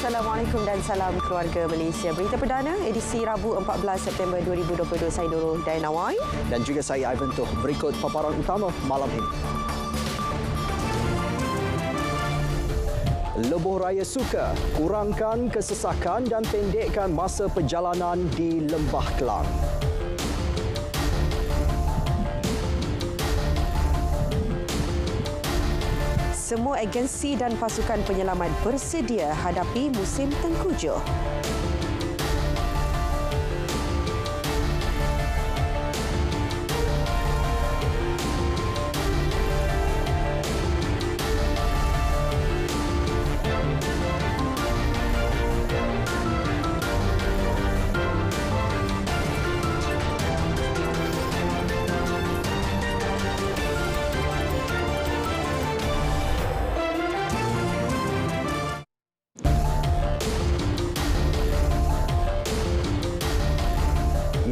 Assalamualaikum dan salam keluarga Malaysia. Berita perdana edisi Rabu 14 September 2022. Saya Nurul Dainawai. Dan juga saya Ivan Tuh. Berikut paparan utama malam ini. Lebuh Raya Suka, kurangkan kesesakan dan pendekkan masa perjalanan di Lembah Kelang. Semua agensi dan pasukan penyelamat bersedia hadapi musim tengkujuh.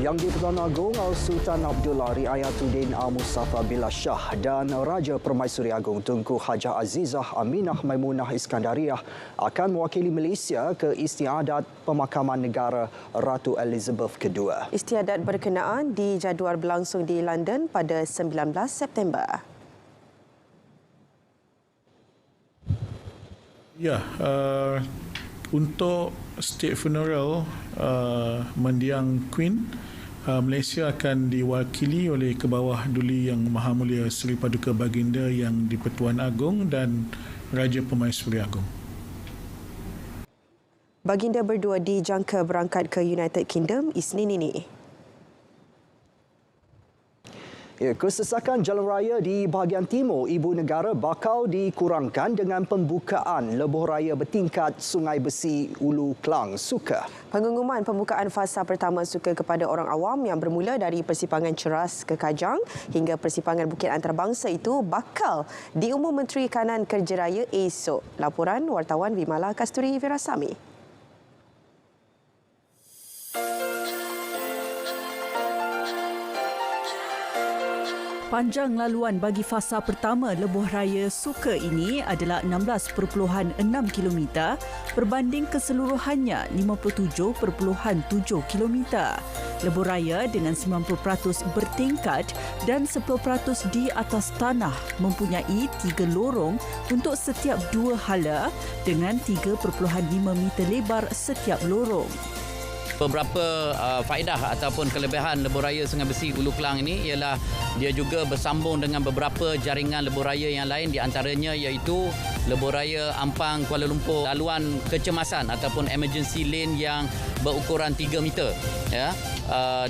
Yang di-Perdana Agong Al-Sultan Abdullah Riayatuddin Al-Mustafa Billah Shah dan Raja Permaisuri Agong Tunku Hajah Azizah Aminah Maimunah Iskandariah akan mewakili Malaysia ke istiadat pemakaman negara Ratu Elizabeth II. Istiadat berkenaan dijadual berlangsung di London pada 19 September. Ya, untuk state funeral mendiang Queen, Malaysia akan diwakili oleh Kebawah Duli Yang Maha Mulia Seri Paduka Baginda Yang di-Pertuan Agong dan Raja Permaisuri Agong. Baginda berdua dijangka berangkat ke United Kingdom Isnin ini. Kesesakan jalan raya di bahagian timur ibu negara bakal dikurangkan dengan pembukaan lebuh raya bertingkat Sungai Besi Ulu Klang Suka. Pengumuman pembukaan fasa pertama Suka kepada orang awam yang bermula dari Persimpangan Ceras ke Kajang hingga Persimpangan Bukit Antarabangsa itu bakal diumum Menteri Kanan Kerja Raya esok. Laporan wartawan Vimala Kasturi Virasami. Panjang laluan bagi fasa pertama lebuh raya Suka ini adalah 16.6 km berbanding keseluruhannya 57.7 km. Lebuh raya dengan 90% bertingkat dan 10% di atas tanah mempunyai 3 lorong untuk setiap 2 hala dengan 3.5 meter lebar setiap lorong. Beberapa faedah ataupun kelebihan lebuh raya Sungai Besi Ulu Klang ini ialah dia juga bersambung dengan beberapa jaringan lebuh raya yang lain, di antaranya iaitu lebuh raya Ampang Kuala Lumpur, laluan kecemasan ataupun emergency lane yang berukuran 3 meter ya,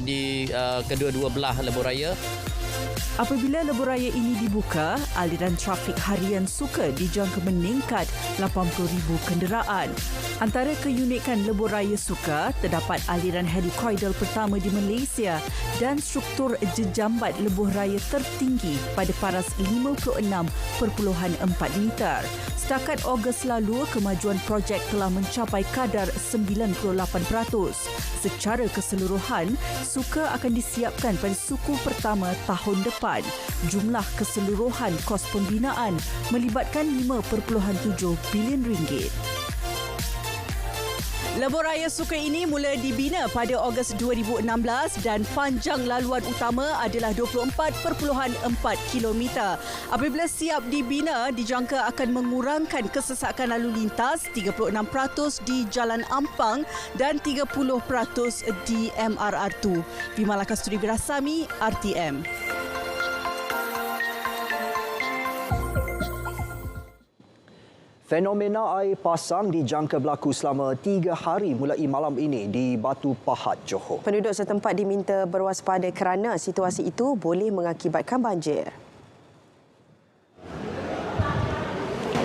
di kedua-dua belah lebuh raya. Apabila lebuh raya ini dibuka, aliran trafik harian Suka dijangka meningkat 80,000 kenderaan. Antara keunikan lebuh raya Suka, terdapat aliran helikoidal pertama di Malaysia dan struktur jejambat lebuh raya tertinggi pada paras 56.4 meter. Setakat Ogos lalu, kemajuan projek telah mencapai kadar 98%. Secara keseluruhan, Suka akan disiapkan pada suku pertama tahun depan. Jumlah keseluruhan kos pembinaan melibatkan 5.7 bilion ringgit. Lebuh raya Suka ini mula dibina pada Ogos 2016 dan panjang laluan utama adalah 24.4 km. Apabila siap dibina, dijangka akan mengurangkan kesesakan lalu lintas 36% di Jalan Ampang dan 30% di MRR2. Vimala Kasturi Virasami, RTM. Fenomena air pasang dijangka berlaku selama 3 hari mulai malam ini di Batu Pahat, Johor. Penduduk setempat diminta berwaspada kerana situasi itu boleh mengakibatkan banjir.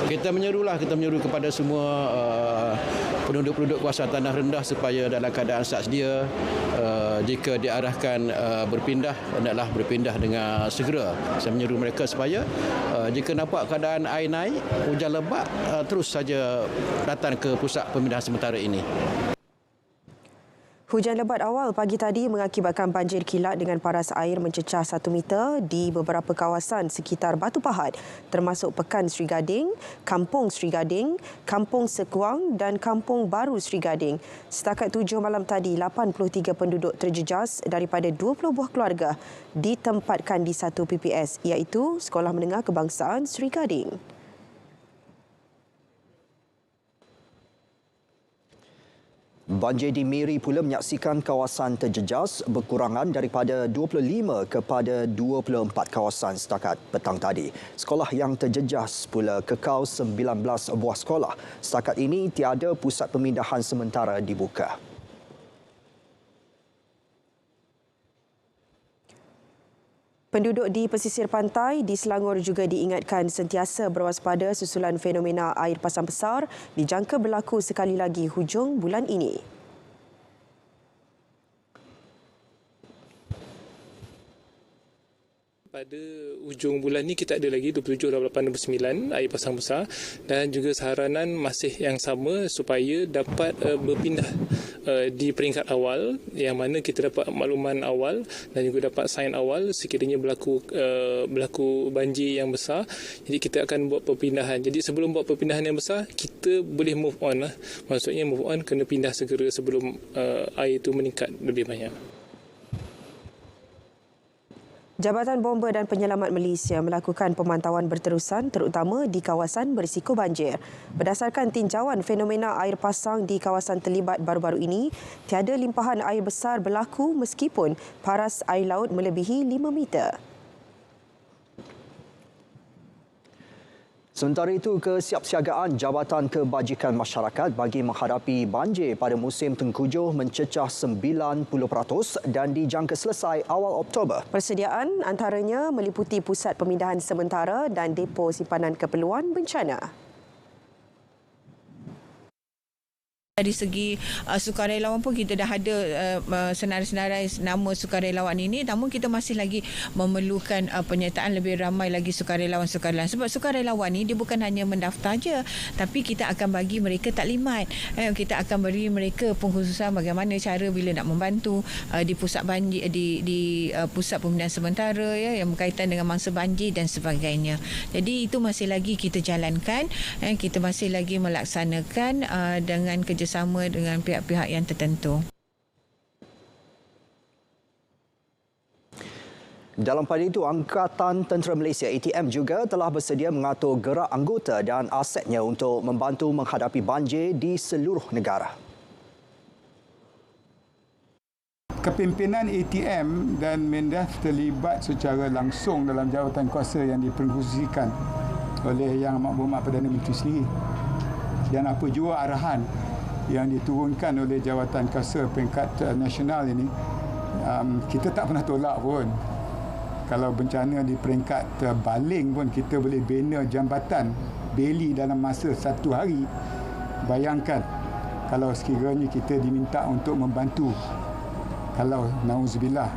Kita menyeru kepada semua penduduk-penduduk kawasan tanah rendah supaya dalam keadaan sedia, jika diarahkan berpindah, hendaklah berpindah dengan segera. Saya menyeru mereka supaya jika nampak keadaan air naik, hujan lebat, terus saja datang ke pusat pemindahan sementara ini. Hujan lebat awal pagi tadi mengakibatkan banjir kilat dengan paras air mencecah 1 meter di beberapa kawasan sekitar Batu Pahat, termasuk Pekan Sri Gading, Kampung Sri Gading, Kampung Sekuang dan Kampung Baru Sri Gading. Setakat 7 malam tadi, 83 penduduk terjejas daripada 20 buah keluarga ditempatkan di satu PPS, iaitu Sekolah Menengah Kebangsaan Sri Gading. Banjir di Miri pula menyaksikan kawasan terjejas berkurangan daripada 25 kepada 24 kawasan setakat petang tadi. Sekolah yang terjejas pula kekal 19 buah sekolah. Setakat ini tiada pusat pemindahan sementara dibuka. Penduduk di pesisir pantai di Selangor juga diingatkan sentiasa berwaspada susulan fenomena air pasang besar dijangka berlaku sekali lagi hujung bulan ini. Pada hujung bulan ni kita ada lagi 27, 28, 29 air pasang besar dan juga saranan masih yang sama supaya dapat berpindah di peringkat awal, yang mana kita dapat makluman awal dan juga dapat sign awal sekiranya berlaku banjir yang besar. Jadi kita akan buat perpindahan. Jadi sebelum buat perpindahan yang besar, kita boleh move on lah. Maksudnya move on kena pindah segera sebelum air itu meningkat lebih banyak. Jabatan Bomba dan Penyelamat Malaysia melakukan pemantauan berterusan terutama di kawasan berisiko banjir. Berdasarkan tinjauan fenomena air pasang di kawasan terlibat baru-baru ini, tiada limpahan air besar berlaku meskipun paras air laut melebihi 5 meter. Sementara itu, kesiapsiagaan Jabatan Kebajikan Masyarakat bagi menghadapi banjir pada musim tengkujuh mencecah 90% dan dijangka selesai awal Oktober. Persediaan antaranya meliputi pusat pemindahan sementara dan depo simpanan keperluan bencana. Dari segi sukarelawan pun kita dah ada senarai-senarai nama sukarelawan ini, namun kita masih lagi memerlukan penyertaan lebih ramai lagi sukarelawan-sukarelawan. Sebab sukarelawan ni dia bukan hanya mendaftar je, tapi kita akan bagi mereka taklimat. Kita akan beri mereka pengkhususan bagaimana cara bila nak membantu di pusat banjir, di pusat pemindahan sementara yang berkaitan dengan mangsa banjir dan sebagainya. Jadi itu masih lagi kita jalankan, kita masih lagi melaksanakan dengan kerjasama dengan pihak-pihak yang tertentu. Dalam pada itu, Angkatan Tentera Malaysia ATM juga telah bersedia mengatur gerak anggota dan asetnya untuk membantu menghadapi banjir di seluruh negara. Kepimpinan ATM dan Mendas terlibat secara langsung dalam jawatan kuasa yang diperkongsikan oleh Yang Amat Berhormat Perdana Menteri sendiri. Dan apa jua arahan yang diturunkan oleh jawatan kuasa peringkat nasional ini, kita tak pernah tolak pun. Kalau bencana di peringkat baling pun kita boleh bina jambatan beli dalam masa 1 hari. Bayangkan kalau sekiranya kita diminta untuk membantu, kalau nauzubillah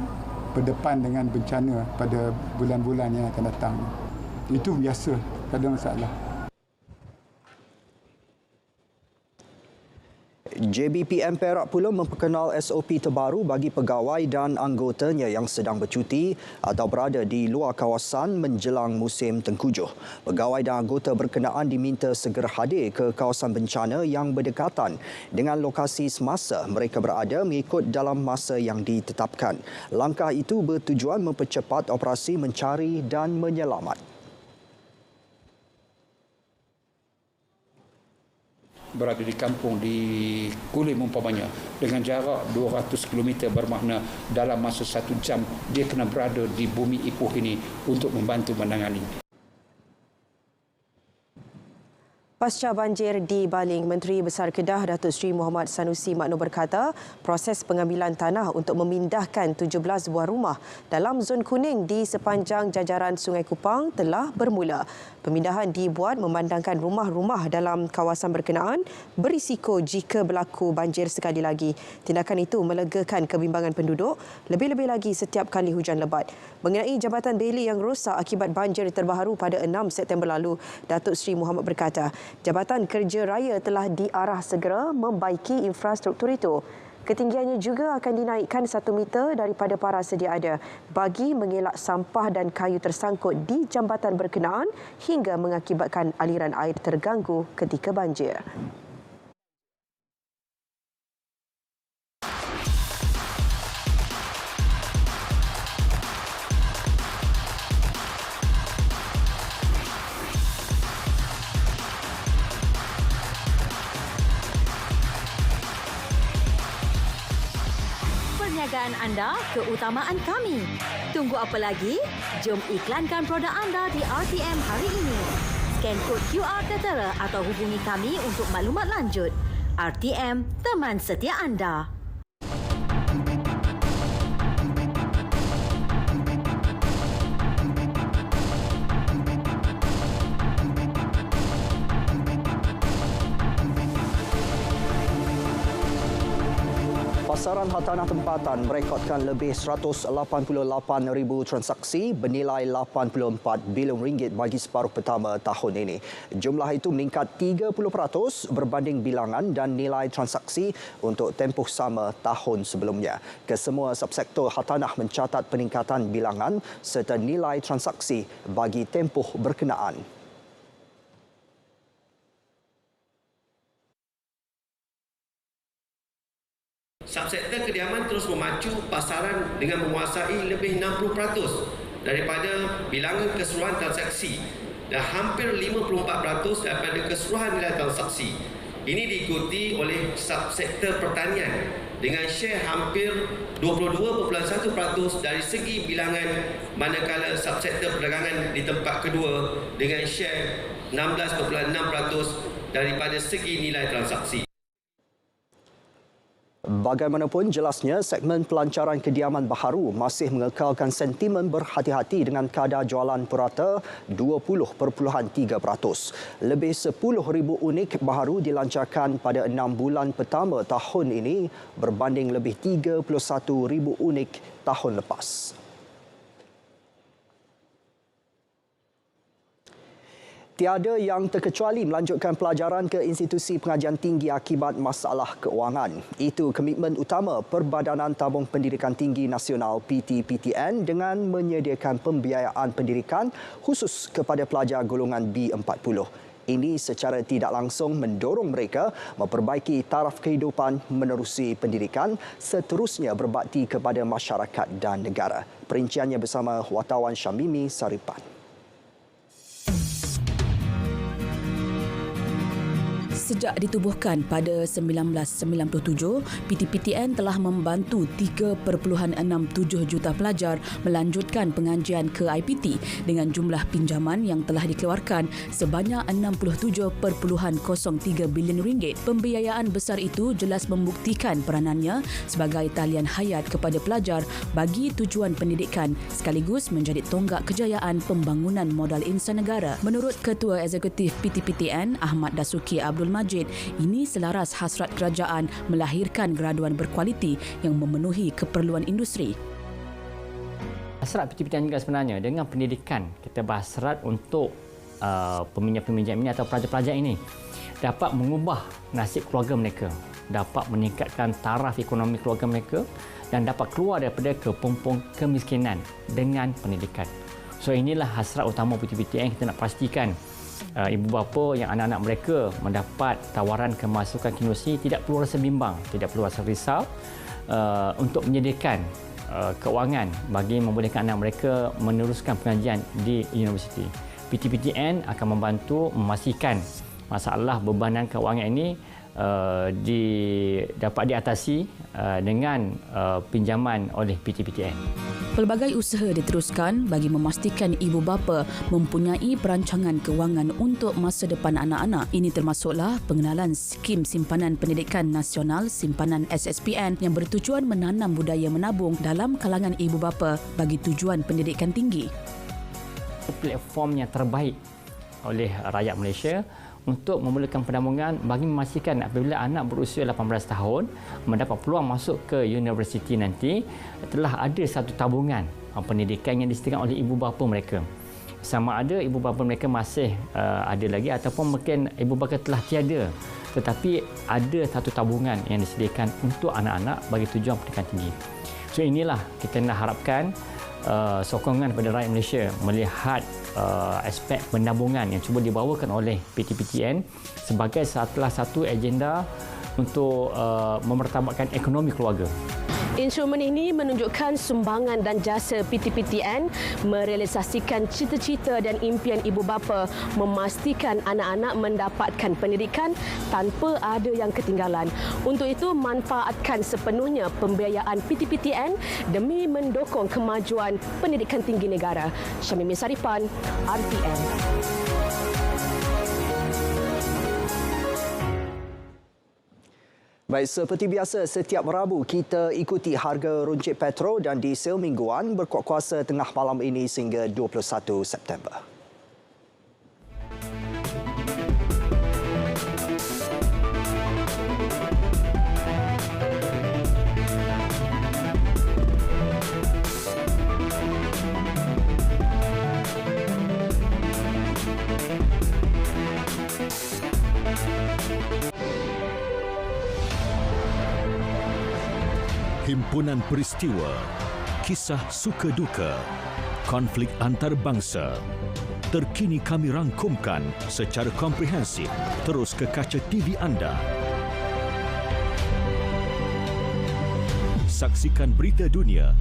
berdepan dengan bencana pada bulan-bulan yang akan datang. Itu biasa, tak ada masalah. JBPM Perak pula memperkenal SOP terbaru bagi pegawai dan anggotanya yang sedang bercuti atau berada di luar kawasan menjelang musim tengkujuh. Pegawai dan anggota berkenaan diminta segera hadir ke kawasan bencana yang berdekatan dengan lokasi semasa mereka berada mengikut dalam masa yang ditetapkan. Langkah itu bertujuan mempercepat operasi mencari dan menyelamat. Berada di kampung di Kulim umpamanya dengan jarak 200 km bermakna dalam masa 1 jam dia kena berada di bumi Ipoh ini untuk membantu menangani. Pasca banjir di Baling, Menteri Besar Kedah Datuk Seri Muhammad Sanusi Makno berkata proses pengambilan tanah untuk memindahkan 17 buah rumah dalam zon kuning di sepanjang jajaran Sungai Kupang telah bermula. Pemindahan dibuat memandangkan rumah-rumah dalam kawasan berkenaan berisiko jika berlaku banjir sekali lagi. Tindakan itu melegakan kebimbangan penduduk, lebih-lebih lagi setiap kali hujan lebat. Mengenai Jabatan Beli yang rosak akibat banjir terbaru pada 6 September lalu, Datuk Seri Muhammad berkata, Jabatan Kerja Raya telah diarah segera membaiki infrastruktur itu. Ketinggiannya juga akan dinaikkan 1 meter daripada paras sedia ada bagi mengelak sampah dan kayu tersangkut di jambatan berkenaan hingga mengakibatkan aliran air terganggu ketika banjir. Perniagaan anda, keutamaan kami. Tunggu apa lagi? Jom iklankan produk anda di RTM hari ini. Scan kod QR Tertera atau hubungi kami untuk maklumat lanjut. RTM, teman setia anda. Pasaran hartanah tempatan merekodkan lebih 188,000 transaksi bernilai 84 bilion ringgit bagi separuh pertama tahun ini. Jumlah itu meningkat 30% berbanding bilangan dan nilai transaksi untuk tempoh sama tahun sebelumnya. Kesemua subsektor hartanah mencatat peningkatan bilangan serta nilai transaksi bagi tempoh berkenaan. Subsektor kediaman terus memacu pasaran dengan menguasai lebih 60% daripada bilangan keseluruhan transaksi dan hampir 54% daripada keseluruhan nilai transaksi. Ini diikuti oleh subsektor pertanian dengan share hampir 22.1% dari segi bilangan, manakala subsektor perdagangan di tempat kedua dengan share 16.6% daripada segi nilai transaksi. Bagaimanapun jelasnya, segmen pelancaran kediaman baharu masih mengekalkan sentimen berhati-hati dengan kadar jualan purata 20.3%. Lebih 10,000 unit baharu dilancarkan pada 6 bulan pertama tahun ini berbanding lebih 31,000 unit tahun lepas. Tiada yang terkecuali melanjutkan pelajaran ke institusi pengajian tinggi akibat masalah keuangan. Itu komitmen utama Perbadanan Tabung Pendidikan Tinggi Nasional PTPTN dengan menyediakan pembiayaan pendidikan khusus kepada pelajar golongan B40. Ini secara tidak langsung mendorong mereka memperbaiki taraf kehidupan menerusi pendidikan, seterusnya berbakti kepada masyarakat dan negara. Perinciannya bersama wartawan Syamimi Saripan. Sejak ditubuhkan pada 1997, PTPTN telah membantu 3.67 juta pelajar melanjutkan pengajian ke IPT dengan jumlah pinjaman yang telah dikeluarkan sebanyak 67.03 bilion ringgit. Pembiayaan besar itu jelas membuktikan peranannya sebagai talian hayat kepada pelajar bagi tujuan pendidikan sekaligus menjadi tonggak kejayaan pembangunan modal insan negara. Menurut Ketua Eksekutif PTPTN Ahmad Dasuki Abdul Majid, ini selaras hasrat kerajaan melahirkan graduan berkualiti yang memenuhi keperluan industri. Hasrat PTPTN juga sebenarnya dengan pendidikan, kita berhasrat untuk peminjam-peminjam ini atau pelajar-pelajar ini dapat mengubah nasib keluarga mereka, dapat meningkatkan taraf ekonomi keluarga mereka dan dapat keluar daripada kepompong kemiskinan dengan pendidikan. So inilah hasrat utama PTPTN, kita nak pastikan ibu bapa yang anak-anak mereka mendapat tawaran kemasukan ke universiti tidak perlu rasa bimbang, tidak perlu rasa risau untuk menyediakan keuangan bagi membolehkan anak mereka meneruskan pengajian di universiti. PTPTN akan membantu memastikan masalah bebanan keuangan ini dapat diatasi dengan pinjaman oleh PTPTN. Pelbagai usaha diteruskan bagi memastikan ibu bapa mempunyai perancangan kewangan untuk masa depan anak-anak. Ini termasuklah pengenalan skim simpanan pendidikan nasional simpanan SSPN yang bertujuan menanam budaya menabung dalam kalangan ibu bapa bagi tujuan pendidikan tinggi. Platform yang terbaik oleh rakyat Malaysia untuk memulakan penambungan bagi memastikan apabila anak berusia 18 tahun mendapat peluang masuk ke universiti nanti, telah ada satu tabungan pendidikan yang disediakan oleh ibu bapa mereka. Sama ada ibu bapa mereka masih ada lagi ataupun mungkin ibu bapa telah tiada tetapi ada satu tabungan yang disediakan untuk anak-anak bagi tujuan pendidikan tinggi. So inilah kita nak harapkan sokongan kepada rakyat Malaysia melihat aspek penabungan yang cuba dibawakan oleh PTPTN sebagai salah satu agenda untuk memertabatkan ekonomi keluarga. Instrumen ini menunjukkan sumbangan dan jasa PTPTN merealisasikan cita-cita dan impian ibu bapa memastikan anak-anak mendapatkan pendidikan tanpa ada yang ketinggalan. Untuk itu, manfaatkan sepenuhnya pembiayaan PTPTN demi mendukung kemajuan pendidikan tinggi negara. Syamimi Saripan, RTM. Baik, seperti biasa, setiap Rabu kita ikuti harga runcit petrol dan diesel mingguan berkuat kuasa tengah malam ini sehingga 21 September. Himpunan peristiwa, kisah suka duka, konflik antarabangsa. Terkini kami rangkumkan secara komprehensif terus ke kaca TV anda. Saksikan berita dunia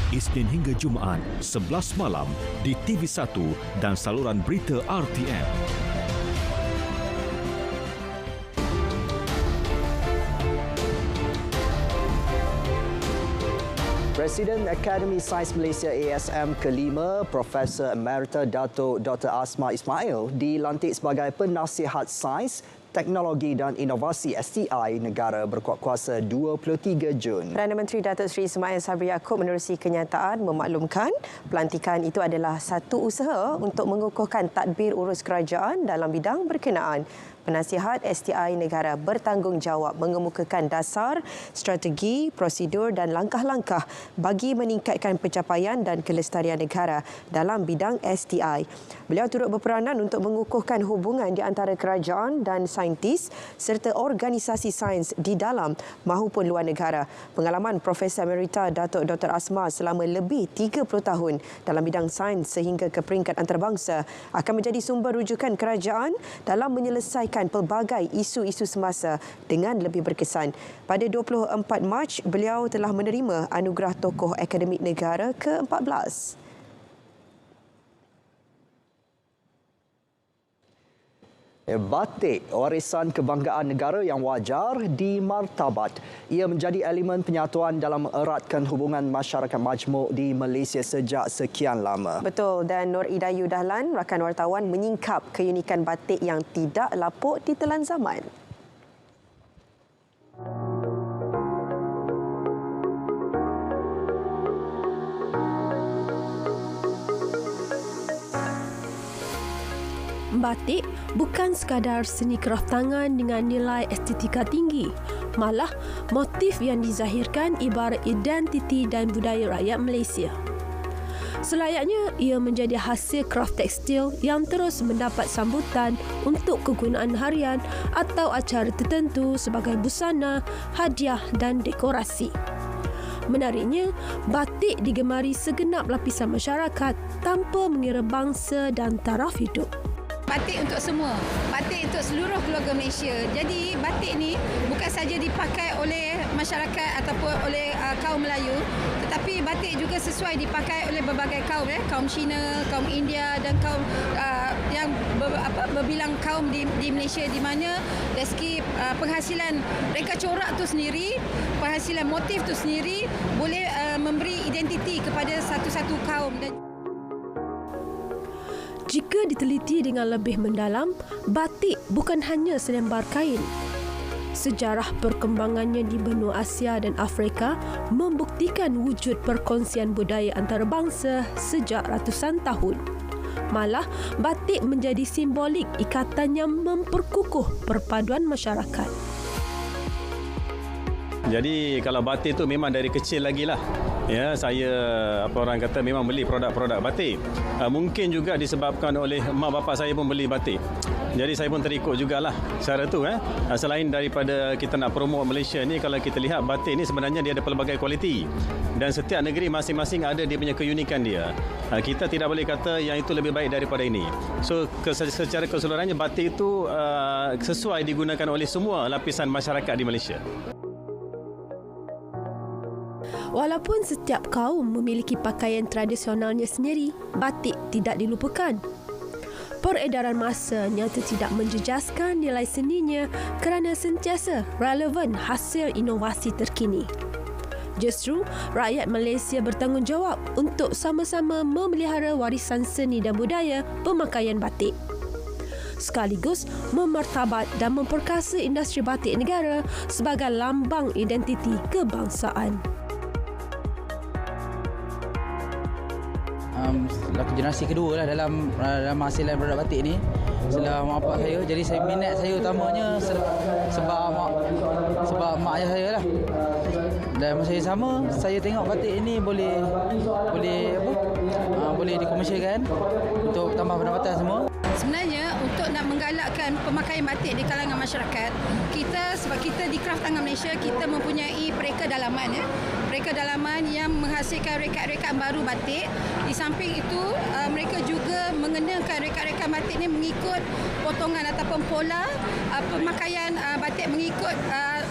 Isnin hingga Jumaat 11 malam di TV1 dan saluran berita RTM. Presiden Akademi Sains Malaysia ASM kelima, Profesor Emerita Datuk Dr. Asma Ismail dilantik sebagai Penasihat Sains, Teknologi dan Inovasi STI Negara berkuat kuasa 23 Jun. Perdana Menteri Datuk Seri Ismail Sabri Yaakob menerusi kenyataan memaklumkan pelantikan itu adalah satu usaha untuk mengukuhkan tadbir urus kerajaan dalam bidang berkenaan. Penasihat STI Negara bertanggungjawab mengemukakan dasar, strategi, prosedur dan langkah-langkah bagi meningkatkan pencapaian dan kelestarian negara dalam bidang STI. Beliau turut berperanan untuk mengukuhkan hubungan di antara kerajaan dan saintis serta organisasi sains di dalam mahupun luar negara. Pengalaman Profesor Emerita Datuk Dr. Asma selama lebih 30 tahun dalam bidang sains sehingga ke peringkat antarabangsa akan menjadi sumber rujukan kerajaan dalam menyelesaikan pelbagai isu-isu semasa dengan lebih berkesan. Pada 24 Mac, beliau telah menerima anugerah Tokoh Akademik Negara ke-14. Batik, warisan kebanggaan negara yang wajar dimartabat. Ia menjadi elemen penyatuan dalam eratkan hubungan masyarakat majmuk di Malaysia sejak sekian lama. Betul, dan Nur Idayu Dahlan, rakan wartawan, menyingkap keunikan batik yang tidak lapuk ditelan zaman. Batik bukan sekadar seni kraftangan dengan nilai estetika tinggi. Malah, motif yang dizahirkan ibarat identiti dan budaya rakyat Malaysia. Selayaknya, ia menjadi hasil kraf tekstil yang terus mendapat sambutan untuk kegunaan harian atau acara tertentu sebagai busana, hadiah dan dekorasi. Menariknya, batik digemari segenap lapisan masyarakat tanpa mengira bangsa dan taraf hidup. Batik untuk semua. Batik untuk seluruh keluarga Malaysia. Jadi batik ni bukan saja dipakai oleh masyarakat ataupun oleh kaum Melayu, tetapi batik juga sesuai dipakai oleh berbagai kaum, kaum Cina, kaum India dan kaum yang berbilang kaum di Malaysia, di mana dari segi penghasilan mereka corak tu sendiri, penghasilan motif tu sendiri boleh memberi identiti kepada satu-satu kaum. Jika diteliti dengan lebih mendalam, batik bukan hanya selembar kain. Sejarah perkembangannya di benua Asia dan Afrika membuktikan wujud perkongsian budaya antarabangsa sejak ratusan tahun. Malah, batik menjadi simbolik ikatan yang memperkukuh perpaduan masyarakat. Jadi kalau batik tu memang dari kecil lagi lah. Ya, saya orang kata memang beli produk-produk batik. Mungkin juga disebabkan oleh mak bapak saya pun beli batik. Jadi saya pun terikut jugalah cara tu. Selain daripada kita nak promote Malaysia ni, kalau kita lihat batik ni sebenarnya dia ada pelbagai kualiti. Dan setiap negeri masing-masing ada dia punya keunikan dia. Kita tidak boleh kata yang itu lebih baik daripada ini. So secara keseluruhannya batik itu sesuai digunakan oleh semua lapisan masyarakat di Malaysia. Walaupun setiap kaum memiliki pakaian tradisionalnya sendiri, batik tidak dilupakan. Peredaran masa nyata tidak menjejaskan nilai seninya kerana sentiasa relevan hasil inovasi terkini. Justru, rakyat Malaysia bertanggungjawab untuk sama-sama memelihara warisan seni dan budaya pemakaian batik. Sekaligus memartabat dan memperkasa industri batik negara sebagai lambang identiti kebangsaan. Generasi kedua lah dalam hasilan produk batik ni setelah mak bapak saya. Jadi saya minat saya utamanya sebab mak ayah saya lah. Dan masa yang sama saya tengok batik ini boleh dikomersialkan untuk tambah pendapatan semua. Sebenarnya untuk nak menggalakkan pemakaian batik di kalangan masyarakat, sebab kita di Kraft Tangan Malaysia, kita mempunyai pereka dalaman pereka dalaman yang menghasilkan rekat-rekat baru batik. Di samping itu mereka juga mengenakan rekat-rekat batik ini mengikut potongan ataupun pola pemakaian batik mengikut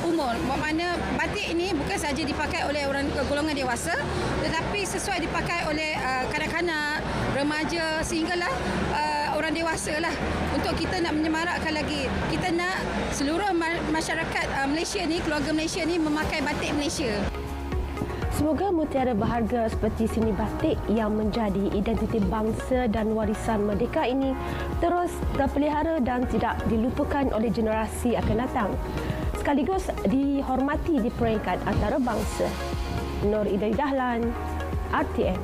umur. Bermakna batik ini bukan sahaja dipakai oleh orang golongan dewasa, tetapi sesuai dipakai oleh kanak-kanak, remaja sehinggalah orang dewasa lah. Untuk kita nak menyemarakkan lagi, kita nak seluruh masyarakat Malaysia ni, keluarga Malaysia ni memakai batik Malaysia. Semoga mutiara berharga seperti seni batik yang menjadi identiti bangsa dan warisan merdeka ini terus terpelihara dan tidak dilupakan oleh generasi akan datang. Sekaligus dihormati di peringkat antarabangsa. Nur Ida Dahlan, RTM.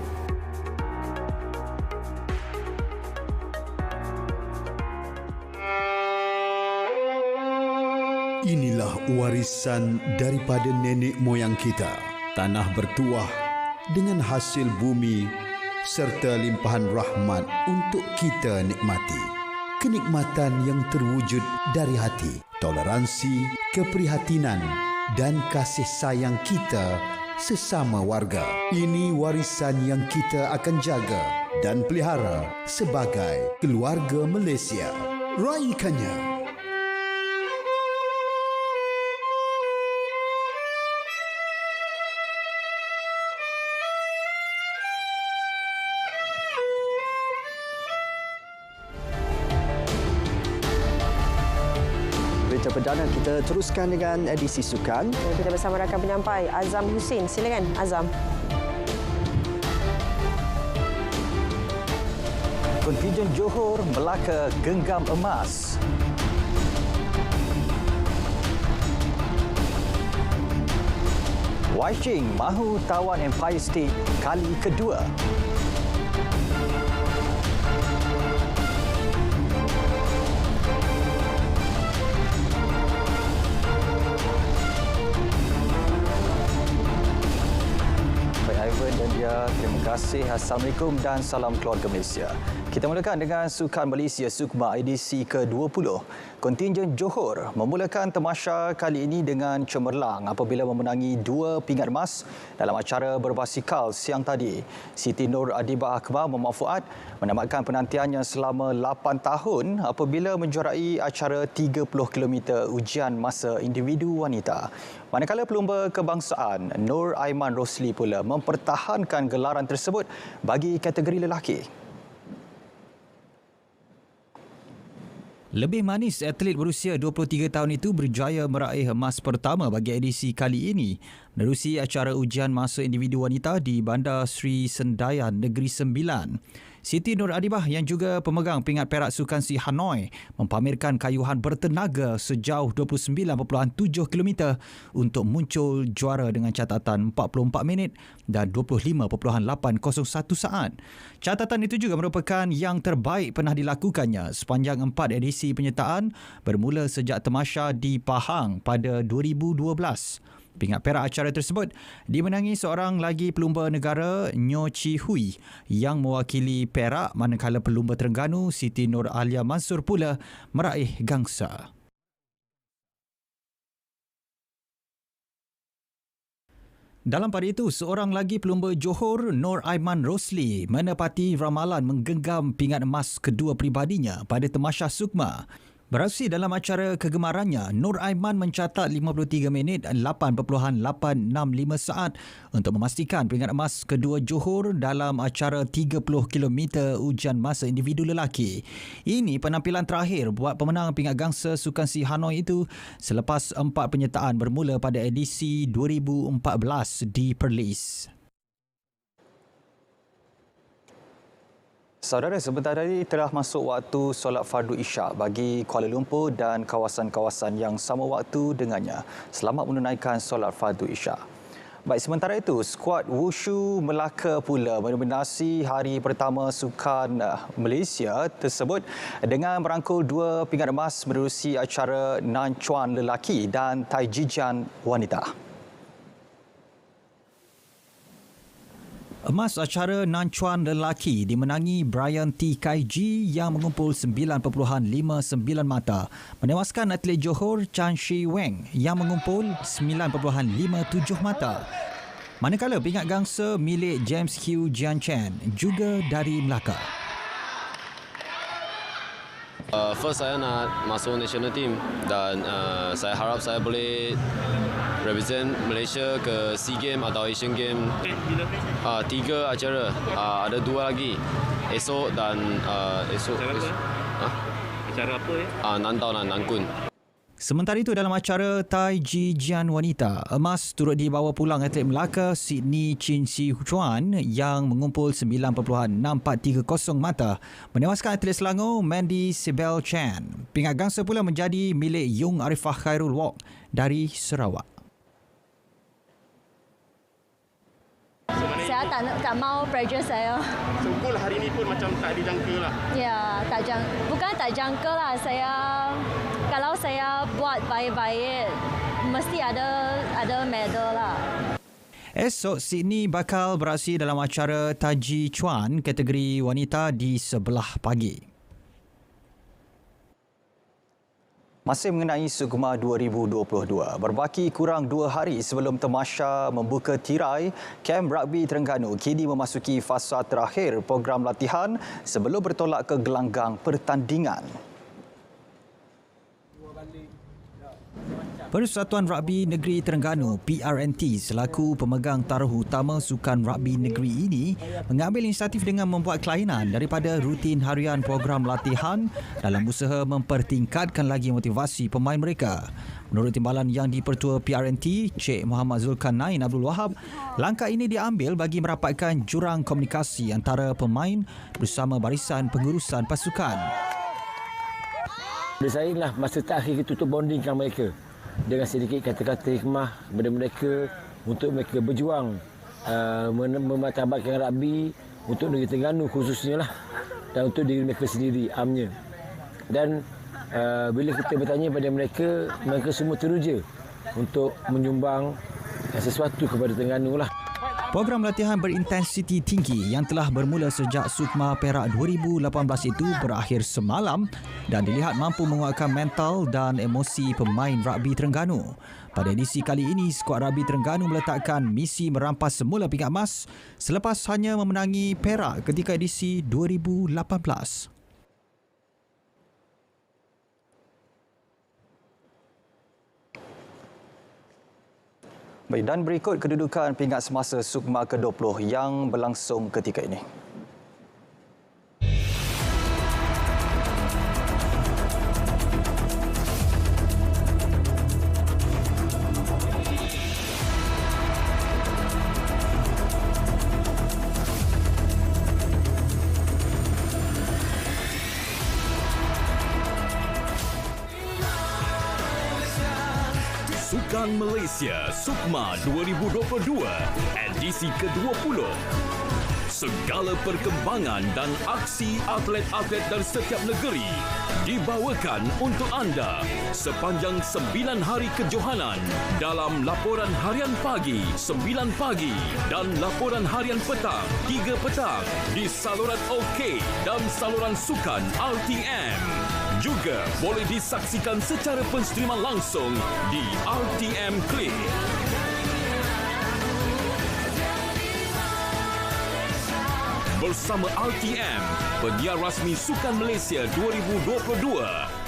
Inilah warisan daripada nenek moyang kita. Tanah bertuah dengan hasil bumi serta limpahan rahmat untuk kita nikmati. Kenikmatan yang terwujud dari hati, toleransi, keprihatinan dan kasih sayang kita sesama warga. Ini warisan yang kita akan jaga dan pelihara sebagai keluarga Malaysia. Raikannya. Perdana kita teruskan dengan edisi sukan. Kita bersama rakan penyampai Azam Hussein. Silakan Azam. Kontingen Johor Melaka genggam emas. Wai Ching mahu tawan Empire State kali kedua. Terima kasih. Assalamualaikum dan salam keluarga Malaysia. Kita mulakan dengan Sukan Malaysia Sukma edisi ke-20. Kontingen Johor memulakan tamasya kali ini dengan cemerlang apabila memenangi 2 pingat emas dalam acara berbasikal siang tadi. Siti Nur Adibah Akbar Muhammad Fuad menamatkan penantiannya selama 8 tahun apabila menjuarai acara 30 km ujian masa individu wanita. Manakala pelumba kebangsaan Nur Aiman Rosli pula mempertahankan gelaran tersebut bagi kategori lelaki. Lebih manis atlet berusia 23 tahun itu berjaya meraih emas pertama bagi edisi kali ini menerusi acara ujian masa individu wanita di Bandar Sri Sendayan, Negeri Sembilan. Siti Nur Adibah yang juga pemegang pingat perak Sukan Si Hanoi mempamerkan kayuhan bertenaga sejauh 29.7 km untuk muncul juara dengan catatan 44 minit dan 25.801 saat. Catatan itu juga merupakan yang terbaik pernah dilakukannya sepanjang 4 edisi penyertaan bermula sejak tamasya di Pahang pada 2012. Pingat perak acara tersebut dimenangi seorang lagi pelumba negara, Nyo Chi Hui, yang mewakili Perak, manakala pelumba Terengganu, Siti Nur Alia Mansur pula meraih gangsa. Dalam pada itu, seorang lagi pelumba Johor, Nur Aiman Rosli, menepati ramalan menggenggam pingat emas kedua peribadinya pada Tamasya Sukma. Beraksi dalam acara kegemarannya, Nur Aiman mencatat 53 minit 8.865 saat untuk memastikan pingat emas kedua Johor dalam acara 30 km ujian masa individu lelaki. Ini penampilan terakhir buat pemenang pingat gangsa Sukan Si Hanoi itu selepas 4 penyertaan bermula pada edisi 2014 di Perlis. Saudara, sebentar tadi telah masuk waktu solat fardu Isyak bagi Kuala Lumpur dan kawasan-kawasan yang sama waktu dengannya. Selamat menunaikan solat fardu Isyak. Baik, sementara itu, skuad Wushu Melaka pula mendominasi hari pertama Sukan Malaysia tersebut dengan merangkul 2 pingat emas menerusi acara Nan Chuan lelaki dan Taijijian wanita. Emas acara Nan Chuan lelaki dimenangi Brian T. Kaiji yang mengumpul 9.59 mata, menewaskan atlet Johor Chan Shi Weng yang mengumpul 9.57 mata. Manakala pingat gangsa milik James Hugh Jian Chen juga dari Melaka. First saya nak masuk national team dan saya harap saya boleh represent Malaysia ke SEA Games atau Asian Games. 3 acara, ada 2 lagi esok dan esok. Acara apa ya? Nantau dan Nangkun. Sementara itu, dalam acara Taijijian wanita, emas turut dibawa pulang atlet Melaka Sydney Chin Si Chuan yang mengumpul 9.6430 mata, menewaskan atlet Selangor Mandy Sibel Chan. Pingat gangsa pula menjadi milik Yung Arifah Khairul Wok dari Sarawak. Saya tak mau pressure saya. So, goal hari ini pun macam tak dijangka lah. Ya, bukan tak jangka lah. Kalau saya buat baik-baik, mesti ada medal lah. Esok, Sydney bakal beraksi dalam acara Taji Chuan kategori wanita di sebelah pagi. Masih mengenai Sukma 2022, berbaki kurang 2 hari sebelum Tamasya membuka tirai, Kem Rugby Terengganu kini memasuki fasa terakhir program latihan sebelum bertolak ke gelanggang pertandingan. Persatuan Rugby Negeri Terengganu PRNT selaku pemegang taruh utama Sukan Rugby Negeri ini mengambil inisiatif dengan membuat kelainan daripada rutin harian program latihan dalam usaha mempertingkatkan lagi motivasi pemain mereka. Menurut timbalan Yang di-Pertua PRNT, Cik Muhammad Zulkarnain Abdul Wahab, langkah ini diambil bagi merapatkan jurang komunikasi antara pemain bersama barisan pengurusan pasukan. Saya inilah masa terakhir kita untuk bondingkan mereka dengan sedikit kata-kata hikmah kepada mereka untuk mereka berjuang memartabatkan rugby untuk negeri Terengganu khususnya lah, dan untuk diri mereka sendiri amnya. Dan bila kita bertanya pada mereka, mereka semua teruja untuk menyumbang sesuatu kepada Terengganu lah. Program latihan berintensiti tinggi yang telah bermula sejak Sukma Perak 2018 itu berakhir semalam dan dilihat mampu menguatkan mental dan emosi pemain rugby Terengganu. Pada edisi kali ini, skuad rugby Terengganu meletakkan misi merampas semula pingat emas selepas hanya memenangi Perak ketika edisi 2018. Baik, dan berikut kedudukan pingat semasa Sukma ke-20 yang berlangsung ketika ini. Sukan Malaysia Sukma 2022 edisi ke-20. Segala perkembangan dan aksi atlet-atlet dari setiap negeri dibawakan untuk anda sepanjang 9 hari kejohanan dalam laporan harian pagi 9 pagi dan laporan harian petang 3 petang di saluran OK dan saluran sukan RTM. Juga boleh disaksikan secara penstriman langsung di RTM Click. Bersama RTM, penyiar rasmi Sukan Malaysia 2022.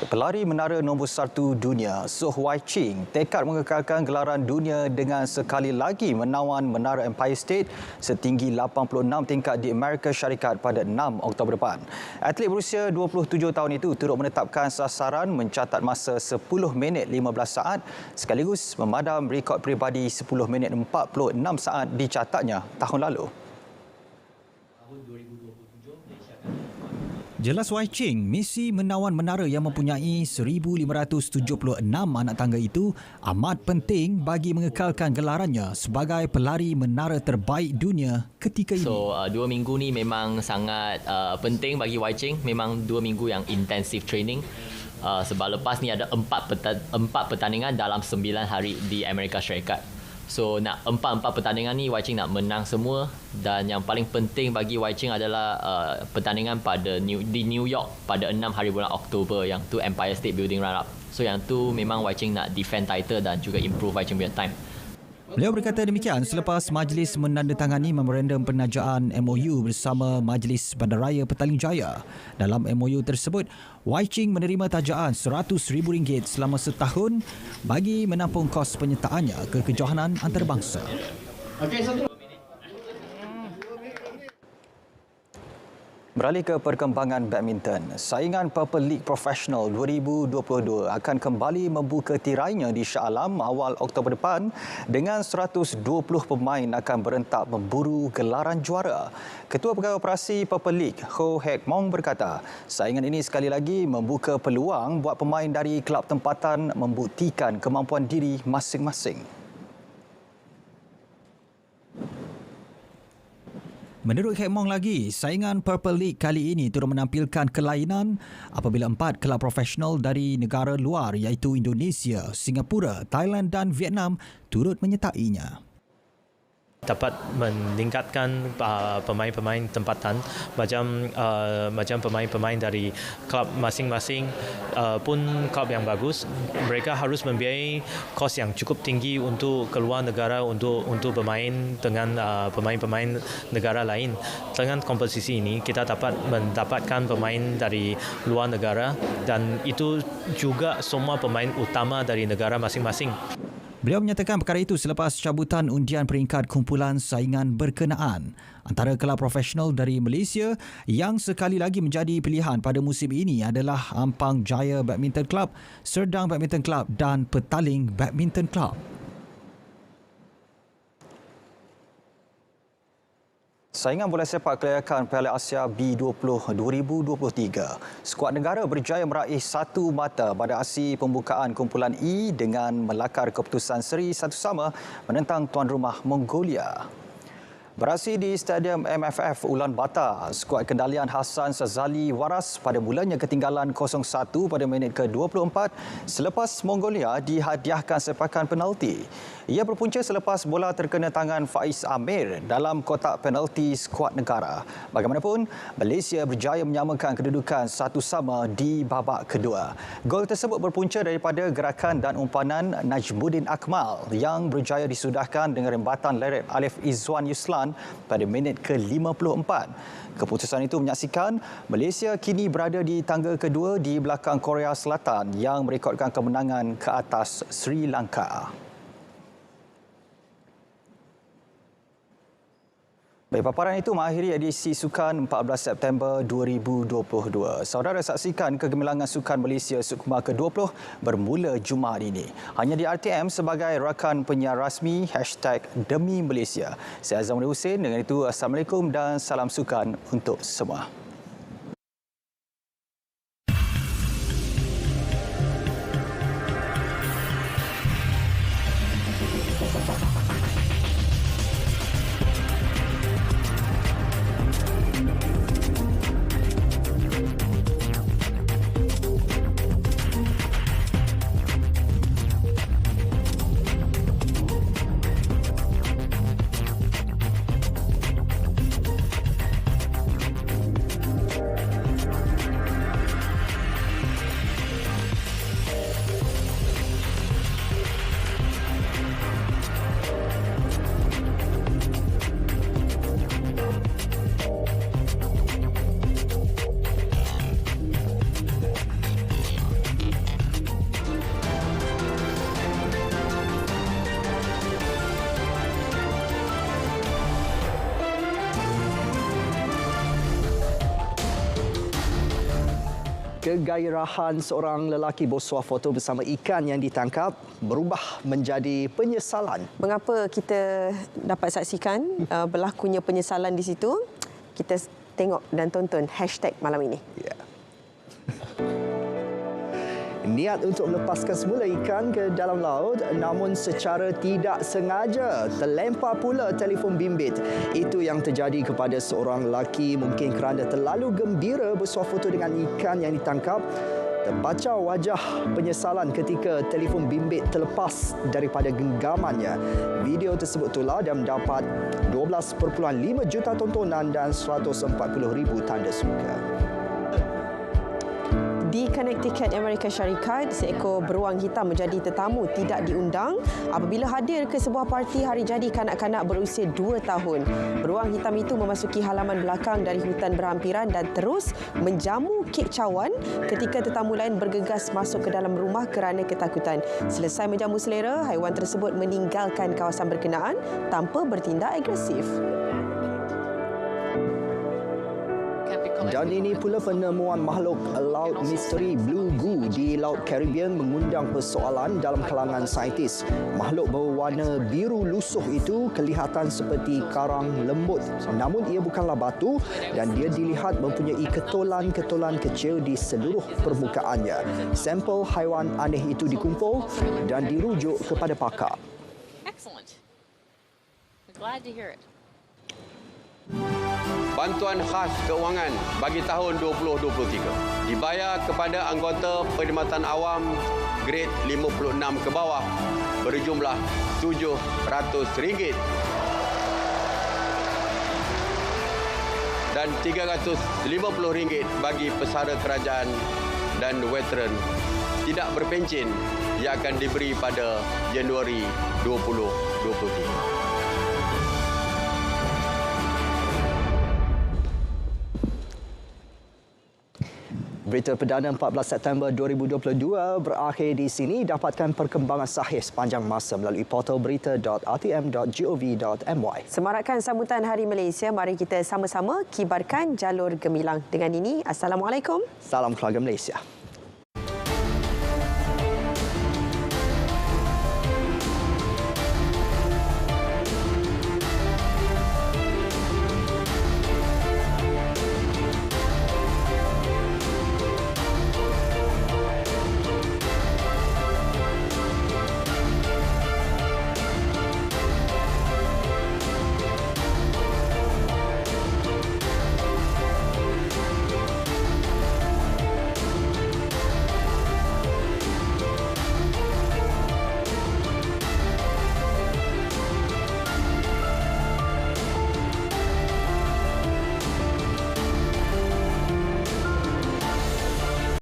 Pelari menara nombor 1 dunia, Soh Wai Ching, tekad mengekalkan gelaran dunia dengan sekali lagi menawan menara Empire State setinggi 86 tingkat di Amerika Syarikat pada 6 Oktober depan. Atlet berusia 27 tahun itu turut menetapkan sasaran mencatat masa 10 minit 15 saat sekaligus memadam rekod peribadi 10 minit 46 saat dicatatnya tahun lalu. Jelas Wai Ching, misi menawan menara yang mempunyai 1,576 anak tangga itu amat penting bagi mengekalkan gelarannya sebagai pelari menara terbaik dunia ketika ini. So, 2 minggu ni memang sangat penting bagi Wai Ching. Memang 2 minggu yang intensive training. Sebab lepas ni ada 4 pertandingan dalam 9 hari di Amerika Syarikat. So nak 4 pertandingan ni Wai Ching nak menang semua, dan yang paling penting bagi Wai Ching adalah pertandingan di New York pada 6 hari bulan Oktober, yang tu Empire State Building Run Up. So yang tu memang Wai Ching nak defend title dan juga improve Wai Ching punya time. Beliau berkata demikian selepas majlis menandatangani memorandum penajaan MOU bersama Majlis Bandaraya Petaling Jaya. Dalam MOU tersebut, Wai Ching menerima tajaan RM100,000 selama setahun bagi menampung kos penyertaannya ke kejohanan antarabangsa. Beralih ke perkembangan badminton, saingan Purple League Professional 2022 akan kembali membuka tirainya di Shah Alam awal Oktober depan dengan 120 pemain akan berentak memburu gelaran juara. Ketua Pegawai Operasi Purple League, Ho Hek Mong berkata, saingan ini sekali lagi membuka peluang buat pemain dari kelab tempatan membuktikan kemampuan diri masing-masing. Menurut Hek Mong lagi, saingan Purple League kali ini turut menampilkan kelainan apabila 4 kelab profesional dari negara luar iaitu Indonesia, Singapura, Thailand dan Vietnam turut menyertainya. Dapat meningkatkan pemain-pemain tempatan, macam pemain-pemain dari klub masing-masing pun klub yang bagus. Mereka harus membiayai kos yang cukup tinggi untuk keluar negara untuk bermain dengan pemain-pemain negara lain. Dengan kompetisi ini kita dapat mendapatkan pemain dari luar negara, dan itu juga semua pemain utama dari negara masing-masing. Beliau menyatakan perkara itu selepas cabutan undian peringkat kumpulan saingan berkenaan. Antara kelab profesional dari Malaysia yang sekali lagi menjadi pilihan pada musim ini adalah Ampang Jaya Badminton Club, Serdang Badminton Club dan Petaling Badminton Club. Saingan bola sepak kelayakan Piala Asia B20 2023. Skuad negara berjaya meraih satu mata pada aksi pembukaan kumpulan E dengan melakar keputusan seri 1-1 menentang tuan rumah Mongolia. Beraksi di Stadium MFF Ulaanbaatar, skuad kendalian Hassan Sazali waras pada mulanya ketinggalan 0-1 pada minit ke-24 selepas Mongolia dihadiahkan sepakan penalti. Ia berpunca selepas bola terkena tangan Faiz Amir dalam kotak penalti skuad negara. Bagaimanapun, Malaysia berjaya menyamakan kedudukan 1-1 di babak kedua. Gol tersebut berpunca daripada gerakan dan umpanan Najmuddin Akmal yang berjaya disudahkan dengan rembatan leret Alif Izwan Yuslan pada minit ke-54. Keputusan itu menyaksikan Malaysia kini berada di tangga kedua di belakang Korea Selatan yang merekodkan kemenangan ke atas Sri Lanka. Baik, paparan itu mengakhiri edisi Sukan 14 September 2022. Saudara saksikan kegemilangan Sukan Malaysia Sukma ke-20 bermula Jumaat ini. Hanya di RTM sebagai rakan penyiar rasmi #Demi Malaysia. Saya Azamul Hussein. Dengan itu, Assalamualaikum dan salam sukan untuk semua. Kegairahan seorang lelaki bersuah foto bersama ikan yang ditangkap berubah menjadi penyesalan. Mengapa kita dapat saksikan berlakunya penyesalan di situ? Kita tengok dan tonton hashtag malam ini. Ya. Niat untuk melepaskan semula ikan ke dalam laut, namun secara tidak sengaja terlempar pula telefon bimbit. Itu yang terjadi kepada seorang lelaki, mungkin kerana terlalu gembira bersuah foto dengan ikan yang ditangkap. Terpacau wajah penyesalan ketika telefon bimbit terlepas daripada genggamannya. Video tersebut tular dan mendapat 12.5 juta tontonan dan 140,000 tanda suka. Di Connecticut, Amerika Syarikat, seekor beruang hitam menjadi tetamu tidak diundang apabila hadir ke sebuah parti hari jadi kanak-kanak berusia 2 tahun. Beruang hitam itu memasuki halaman belakang dari hutan berhampiran dan terus menjamu kek cawan ketika tetamu lain bergegas masuk ke dalam rumah kerana ketakutan. Selesai menjamu selera, haiwan tersebut meninggalkan kawasan berkenaan tanpa bertindak agresif. Dan ini pula penemuan makhluk laut misteri Blue Goo di Laut Caribbean mengundang persoalan dalam kalangan saintis. Makhluk berwarna biru lusuh itu kelihatan seperti karang lembut. Namun ia bukanlah batu dan dia dilihat mempunyai ketolan-ketolan kecil di seluruh permukaannya. Sampel haiwan aneh itu dikumpul dan dirujuk kepada pakar. Excellent. We're glad to hear it. Bantuan khas keuangan bagi tahun 2023 dibayar kepada anggota perkhidmatan awam grade 56 ke bawah berjumlah RM700 dan RM350 bagi pesara kerajaan dan veteran tidak berpencen yang akan diberi pada Januari 2023. Berita perdana 14 September 2022 berakhir di sini. Dapatkan perkembangan sahih sepanjang masa melalui portal berita.rtm.gov.my. Semarakkan sambutan Hari Malaysia, mari kita sama-sama kibarkan jalur gemilang. Dengan ini, Assalamualaikum. Salam keluarga Malaysia.